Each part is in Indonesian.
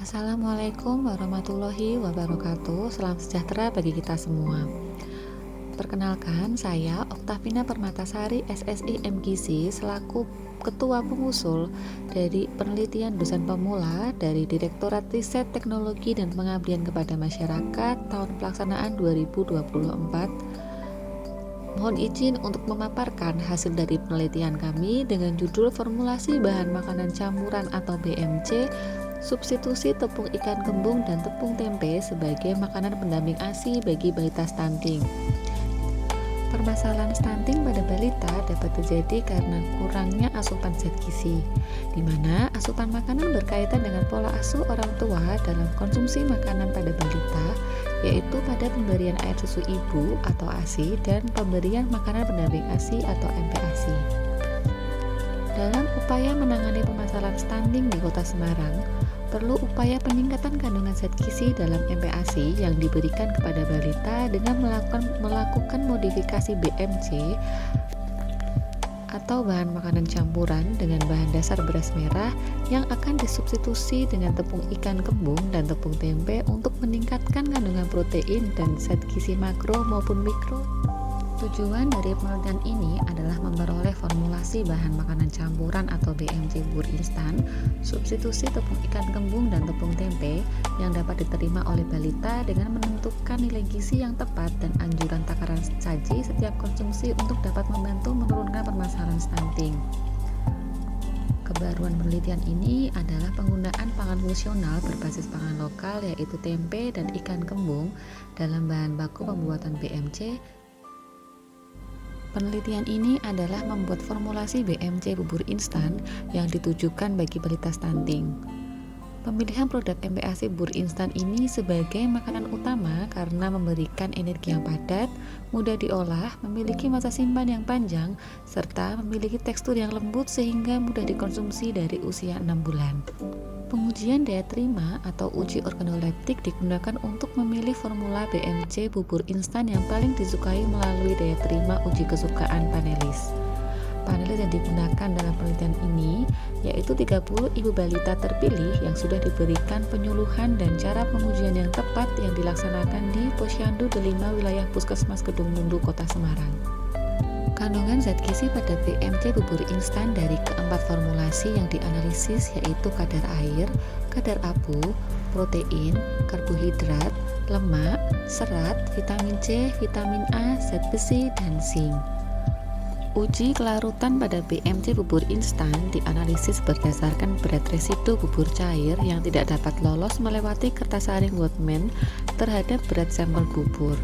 Assalamualaikum warahmatullahi wabarakatuh. Salam sejahtera bagi kita semua. Perkenalkan, saya Oktavina Permatasari SSI MGC selaku Ketua Pengusul dari Penelitian Dosen Pemula dari Direktorat Riset Teknologi dan Pengabdian kepada Masyarakat tahun pelaksanaan 2024. Mohon izin untuk memaparkan hasil dari penelitian kami dengan judul Formulasi Bahan Makanan Campuran atau BMC, substitusi tepung ikan kembung dan tepung tempe sebagai makanan pendamping ASI bagi balita stunting. Permasalahan stunting pada balita dapat terjadi karena kurangnya asupan zat gizi, di mana asupan makanan berkaitan dengan pola asuh orang tua dalam konsumsi makanan pada balita, yaitu pada pemberian air susu ibu atau ASI dan pemberian makanan pendamping ASI atau MPASI. Dalam upaya menangani permasalahan stunting di Kota Semarang, perlu upaya peningkatan kandungan zat gizi dalam MPASI yang diberikan kepada balita dengan melakukan modifikasi BMC atau bahan makanan campuran dengan bahan dasar beras merah yang akan disubstitusi dengan tepung ikan kembung dan tepung tempe untuk meningkatkan kandungan protein dan zat gizi makro maupun mikro. Tujuan dari penelitian ini adalah memperoleh formulasi bahan makanan campuran atau BMC bubur instan, substitusi tepung ikan kembung dan tepung tempe yang dapat diterima oleh balita dengan menentukan nilai gizi yang tepat dan anjuran takaran saji setiap konsumsi untuk dapat membantu menurunkan permasalahan stunting. Kebaruan penelitian ini adalah penggunaan pangan fungsional berbasis pangan lokal yaitu tempe dan ikan kembung dalam bahan baku pembuatan BMC. Penelitian ini adalah membuat formulasi BMC bubur instan yang ditujukan bagi balita stunting. Pemilihan produk MPASI bubur instan ini sebagai makanan utama karena memberikan energi yang padat, mudah diolah, memiliki masa simpan yang panjang, serta memiliki tekstur yang lembut sehingga mudah dikonsumsi dari usia 6 bulan. Pengujian daya terima atau uji organoleptik digunakan untuk memilih formula BMC bubur instan yang paling disukai melalui daya terima uji kesukaan panelis. Panelis yang digunakan dalam penelitian ini yaitu 30 ibu balita terpilih yang sudah diberikan penyuluhan dan cara pengujian yang tepat yang dilaksanakan di Posyandu Delima wilayah Puskesmas Kedung Mundu, Kota Semarang. Kandungan zat gizi pada BMC bubur instan dari keempat formulasi yang dianalisis yaitu kadar air, kadar abu, protein, karbohidrat, lemak, serat, vitamin C, vitamin A, zat besi, dan zinc. Uji kelarutan pada BMC bubur instan dianalisis berdasarkan berat residu bubur cair yang tidak dapat lolos melewati kertas saring Waldman terhadap berat sampel bubur.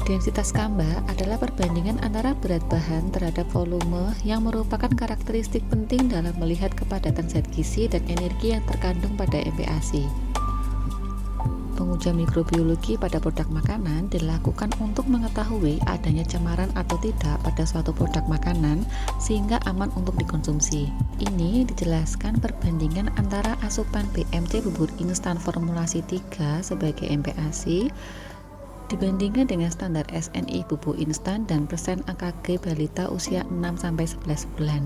Densitas Kamba adalah perbandingan antara berat bahan terhadap volume yang merupakan karakteristik penting dalam melihat kepadatan zat gizi dan energi yang terkandung pada MPASI. Pengujian mikrobiologi pada produk makanan dilakukan untuk mengetahui adanya cemaran atau tidak pada suatu produk makanan sehingga aman untuk dikonsumsi. Ini dijelaskan perbandingan antara asupan BMC bubur instan formulasi 3 sebagai MPASI dibandingkan dengan standar SNI bubur instan dan persen AKG balita usia 6-11 bulan.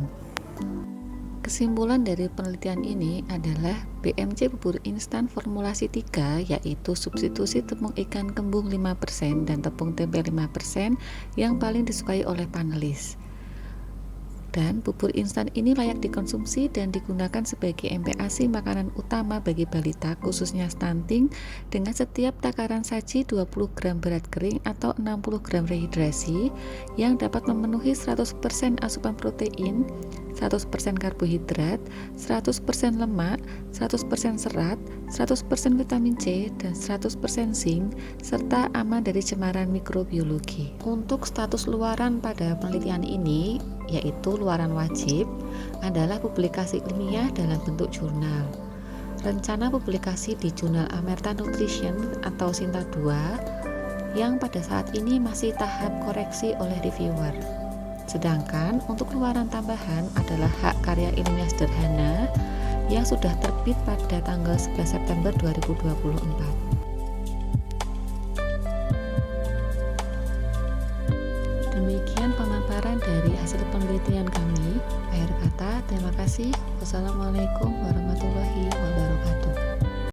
Kesimpulan dari penelitian ini adalah BMC bubur instan formulasi 3 yaitu substitusi tepung ikan kembung 5% dan tepung tempe 5% yang paling disukai oleh panelis. Dan bubur instan ini layak dikonsumsi dan digunakan sebagai MPASI makanan utama bagi balita khususnya stunting dengan setiap takaran saji 20 gram berat kering atau 60 gram rehidrasi yang dapat memenuhi 100% asupan protein, 100% karbohidrat, 100% lemak, 100% serat, 100% vitamin C, dan 100% zinc, serta aman dari cemaran mikrobiologi. Untuk status luaran pada penelitian ini, yaitu luaran wajib, adalah publikasi ilmiah dalam bentuk jurnal. Rencana publikasi di Jurnal Amerta Nutrition atau Sinta 2 yang pada saat ini masih tahap koreksi oleh reviewer. Sedangkan untuk luaran tambahan adalah hak karya ilmiah sederhana yang sudah terbit pada tanggal 11 September 2024. Demikian pemaparan dari hasil penelitian kami. Akhir kata, terima kasih. Wassalamualaikum warahmatullahi wabarakatuh.